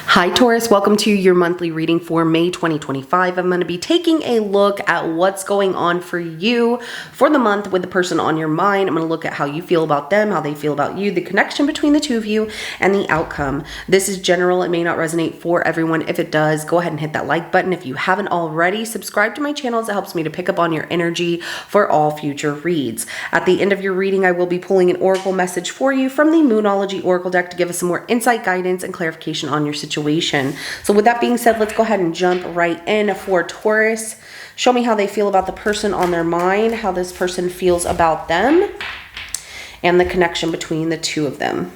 Hi Taurus, welcome to your monthly reading for May 2025. I'm going to be taking a look at what's going on for you for the month with the person on your mind. I'm going to look at how you feel about them, how they feel about you, the connection between the two of you, and the outcome. This is general. It may not resonate for everyone. If it does, go ahead and hit that like button. If you haven't already, subscribe to my channel as it helps me to pick up on your energy for all future reads. At the end of your reading, I will be pulling an oracle message for you from the Moonology Oracle deck to give us some more insight, guidance, and clarification on your situation. So with that being said, let's go ahead and jump right in for Taurus. Show me how they feel about the person on their mind, how this person feels about them, and the connection between the two of them.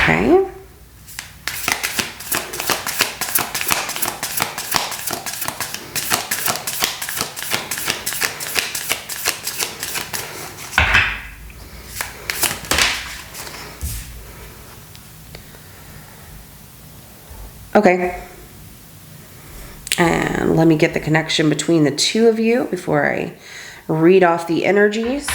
Okay. Okay. And let me get the connection between the two of you before I read off the energies.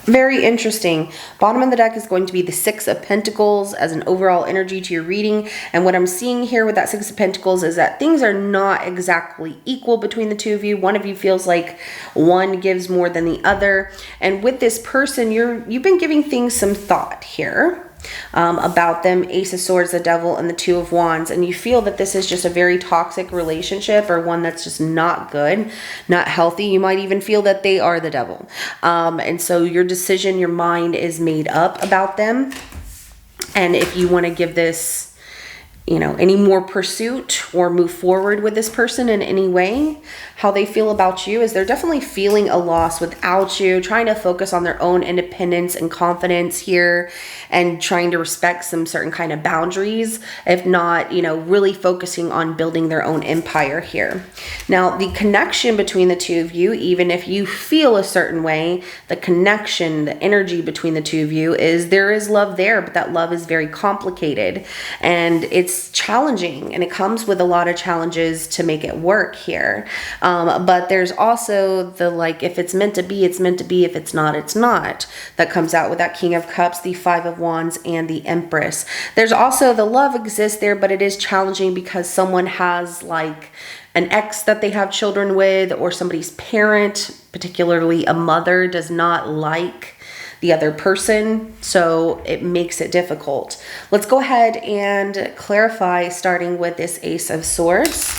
Very interesting. Bottom of the deck is going to be the Six of Pentacles as an overall energy to your reading. And what I'm seeing here with that Six of Pentacles is that things are not exactly equal between the two of you. One of you feels like one gives more than the other. And with this person, you've been giving things some thought here. About them, Ace of Swords, the Devil, and the Two of Wands, and you feel that this is just a very toxic relationship or one that's just not good, not healthy. You might even feel that they are the devil. And so your decision, your mind is made up about them. And if you want to give this, any more pursuit or move forward with this person in any way, how they feel about you is they're definitely feeling a loss without you, trying to focus on their own independence and confidence here and trying to respect some certain kind of boundaries, if not, really focusing on building their own empire here. Now, the connection between the two of you, even if you feel a certain way, the connection, the energy between the two of you is there is love there, but that love is very complicated and it's challenging, and it comes with a lot of challenges to make it work here. But there's also the if it's meant to be, it's meant to be. If it's not, it's not. That comes out with that King of Cups, the Five of Wands, and the Empress. There's also the love exists there, but it is challenging because someone has an ex that they have children with, or somebody's parent, particularly a mother, does not like the other person, so it makes it difficult. Let's go ahead and clarify, starting with this Ace of Swords.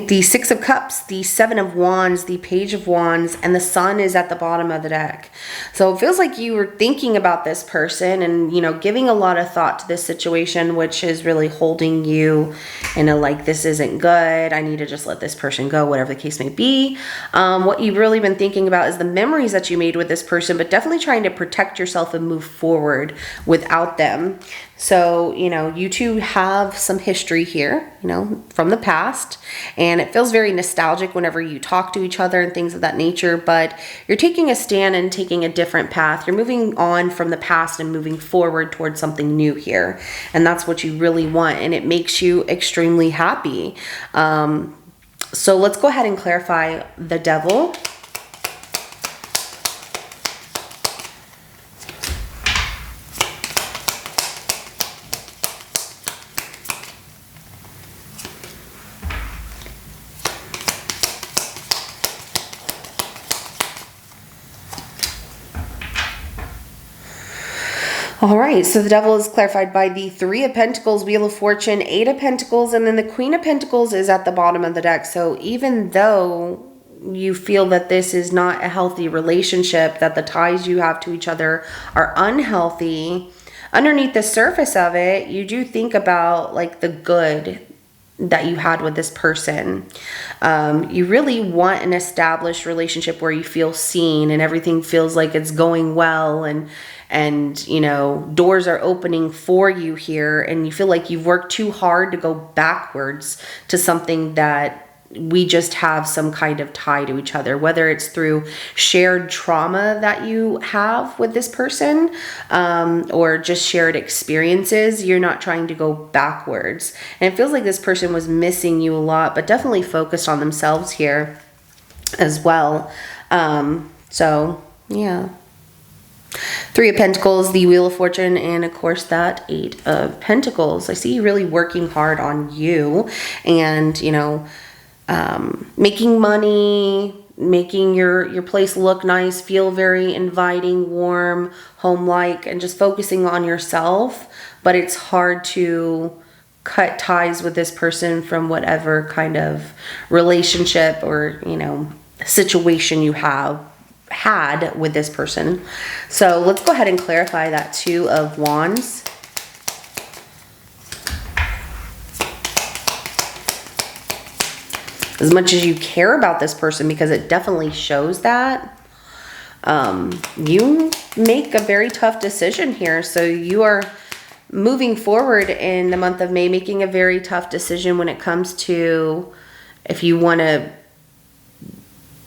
The Six of Cups, the Seven of Wands, the Page of Wands, and the Sun is at the bottom of the deck. So it feels like you were thinking about this person and, giving a lot of thought to this situation, which is really holding you in a this isn't good. I need to just let this person go, whatever the case may be. What you've really been thinking about is the memories that you made with this person, but definitely trying to protect yourself and move forward without them. So, you two have some history here, from the past, and it feels very nostalgic whenever you talk to each other and things of that nature, but you're taking a stand and taking a different path. You're moving on from the past and moving forward towards something new here, and that's what you really want, and it makes you extremely happy. So let's go ahead and clarify the Devil. All right, so the devil is clarified by the Three of Pentacles, Wheel of Fortune, Eight of Pentacles, and then the Queen of Pentacles is at the bottom of the deck. So even though you feel that this is not a healthy relationship, that the ties you have to each other are unhealthy, underneath the surface of it, you do think about like the good that you had with this person. You really want an established relationship where you feel seen and everything feels like it's going well, and you know, doors are opening for you here, and you feel like you've worked too hard to go backwards to something that we just have some kind of tie to each other, whether it's through shared trauma that you have with this person, or just shared experiences. You're not trying to go backwards. And it feels like this person was missing you a lot, but definitely focused on themselves here as well. So yeah. Three of Pentacles, the Wheel of Fortune, and of course that Eight of Pentacles. I see you really working hard on you, and you know, making money, making your place look nice, feel very inviting, warm, home-like, and just focusing on yourself. But it's hard to cut ties with this person from whatever kind of relationship or, you know, situation you have had with this person. So let's go ahead and clarify that Two of Wands. As much as you care about this person, because it definitely shows that, you make a very tough decision here. So you are moving forward in the month of May, making a very tough decision when it comes to if you want to,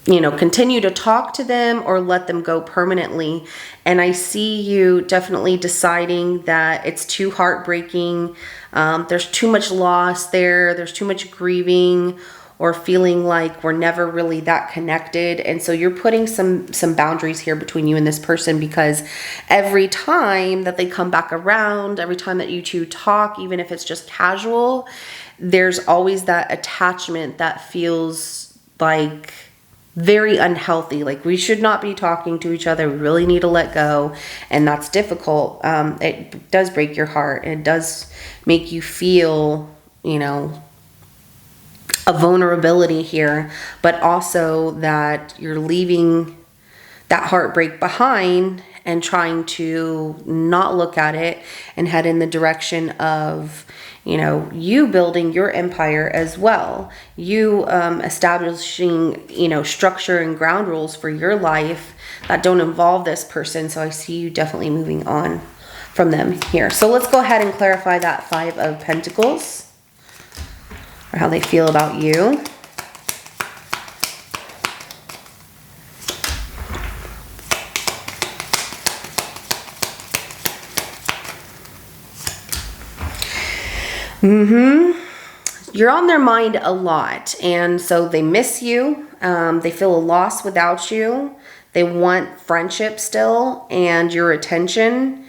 you know, continue to talk to them or let them go permanently. And I see you definitely deciding that it's too heartbreaking. There's too much loss there. There's too much grieving, or feeling like we're never really that connected. And so you're putting some boundaries here between you and this person, because every time that they come back around, every time that you two talk, even if it's just casual, there's always that attachment that feels like very unhealthy. Like we should not be talking to each other. We really need to let go. And that's difficult. It does break your heart. It does make you feel, you know, a vulnerability here, but also that you're leaving that heartbreak behind and trying to not look at it and head in the direction of, you know, you building your empire as well. You establishing, you know, structure and ground rules for your life that don't involve this person. So I see you definitely moving on from them here. So let's go ahead and clarify that Five of Pentacles, or how they feel about you. You're on their mind a lot, and so they miss you. They feel a loss without you. They want friendship still and your attention.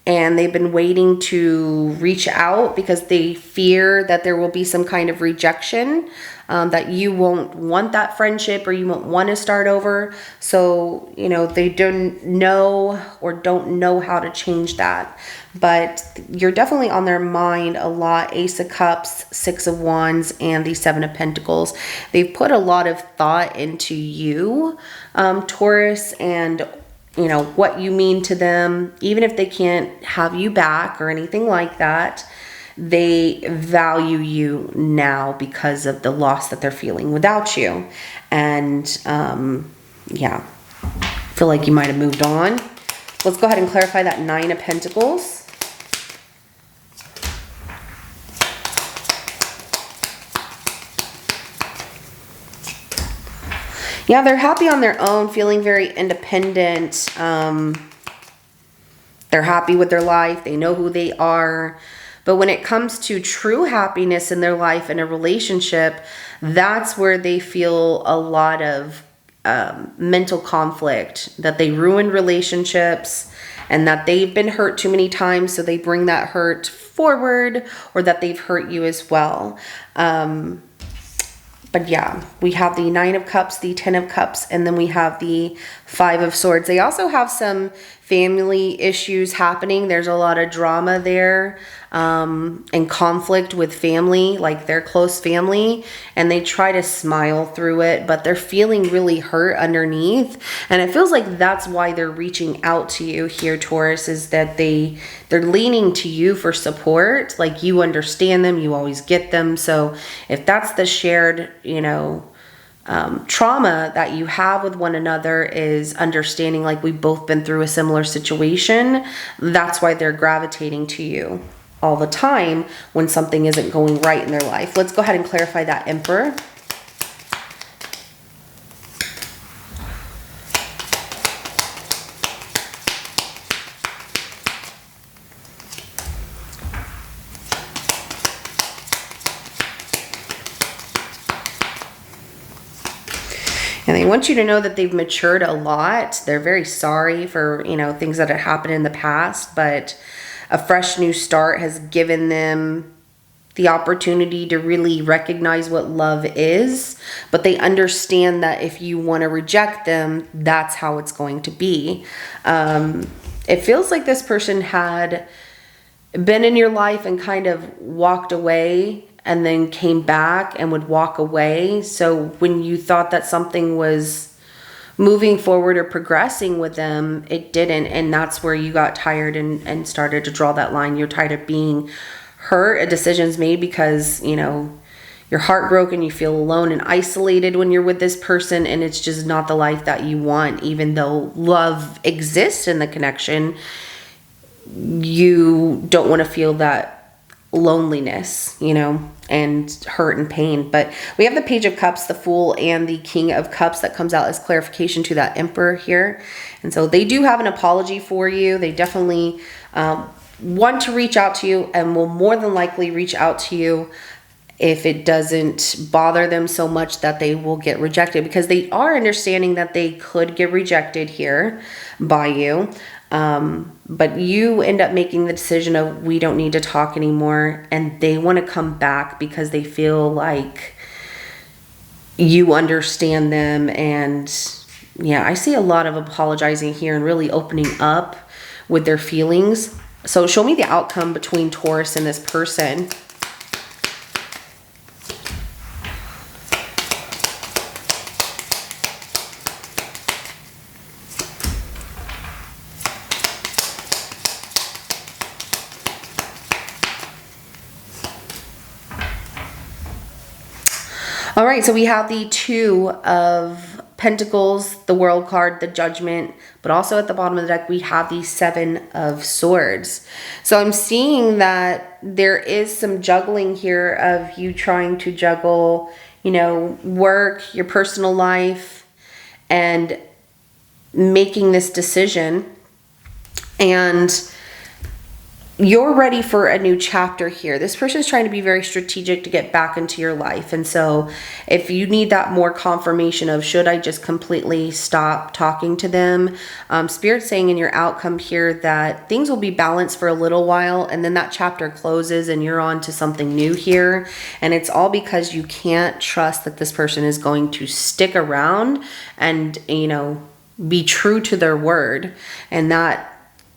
And they've been waiting to reach out because they fear that there will be some kind of rejection, that you won't want that friendship or you won't want to start over. So, you know, they don't know how to change that. But you're definitely on their mind a lot. Ace of Cups, Six of Wands, and the Seven of Pentacles. They've put a lot of thought into you, Taurus, and you know, what you mean to them. Even if they can't have you back or anything like that, they value you now because of the loss that they're feeling without you. And yeah, I feel like you might have moved on. Let's go ahead and clarify that Nine of Pentacles. Yeah, they're happy on their own, feeling very independent. They're happy with their life. They know who they are. But when it comes to true happiness in their life and a relationship, that's where they feel a lot of mental conflict, that they ruin relationships and that they've been hurt too many times, so they bring that hurt forward, or that they've hurt you as well. But yeah, we have the 9 of Cups, the 10 of Cups, and then we have the 5 of Swords. They also have some family issues happening. There's a lot of drama there, and conflict with family, like their close family, and they try to smile through it, but they're feeling really hurt underneath. And it feels like that's why they're reaching out to you here, Taurus, is that they're leaning to you for support. Like, you understand them, you always get them. So if that's the shared, you know, trauma that you have with one another, is understanding like we've both been through a similar situation, that's why they're gravitating to you all the time when something isn't going right in their life. Let's go ahead and clarify that, Emperor. And they want you to know that they've matured a lot. They're very sorry for, you know, things that have happened in the past, but a fresh new start has given them the opportunity to really recognize what love is. But they understand that if you want to reject them, that's how it's going to be. It feels like this person had been in your life and kind of walked away, and then came back and would walk away. So when you thought that something was moving forward or progressing with them, it didn't. And that's where you got tired and started to draw that line. You're tired of being hurt at decisions made because, you know, you're heartbroken, you feel alone and isolated when you're with this person, and it's just not the life that you want. Even though love exists in the connection, you don't want to feel that loneliness, you know, and hurt and pain. But we have the Page of Cups, the Fool, and the King of Cups that comes out as clarification to that Emperor here. And so they do have an apology for you. They definitely want to reach out to you, and will more than likely reach out to you if it doesn't bother them so much that they will get rejected, because they are understanding that they could get rejected here by you. But you end up making the decision of, we don't need to talk anymore, and they want to come back because they feel like you understand them. And yeah, I see a lot of apologizing here and really opening up with their feelings. So show me the outcome between Taurus and this person. All right, so we have the 2 of Pentacles, the World card, the Judgment, but also at the bottom of the deck, we have the 7 of Swords. So I'm seeing that there is some juggling here of you trying to juggle, you know, work, your personal life, and making this decision. And you're ready for a new chapter here. This person is trying to be very strategic to get back into your life. And so if you need that more confirmation of, should I just completely stop talking to them? Spirit's saying in your outcome here that things will be balanced for a little while, and then that chapter closes and you're on to something new here. And it's all because you can't trust that this person is going to stick around and, you know, be true to their word. And that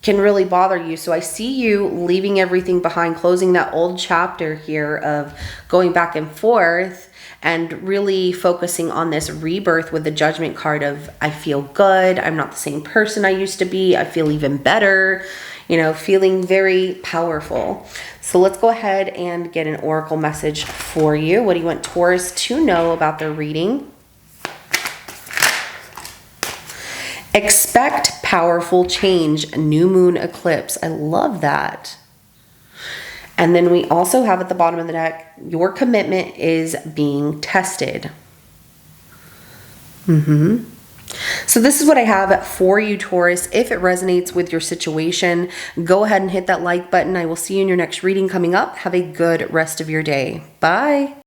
can really bother you. So I see you leaving everything behind, closing that old chapter here of going back and forth, and really focusing on this rebirth with the Judgment card of, I feel good, I'm not the same person I used to be, I feel even better, you know, feeling very powerful. So let's go ahead and get an oracle message for you. What do you want Taurus to know about their reading? Expect powerful change, new moon eclipse. I love that. And then we also have at the bottom of the deck, your commitment is being tested. So this is what I have for you, Taurus. If it resonates with your situation, go ahead and hit that like button. I will see you in your next reading coming up. Have a good rest of your day. Bye.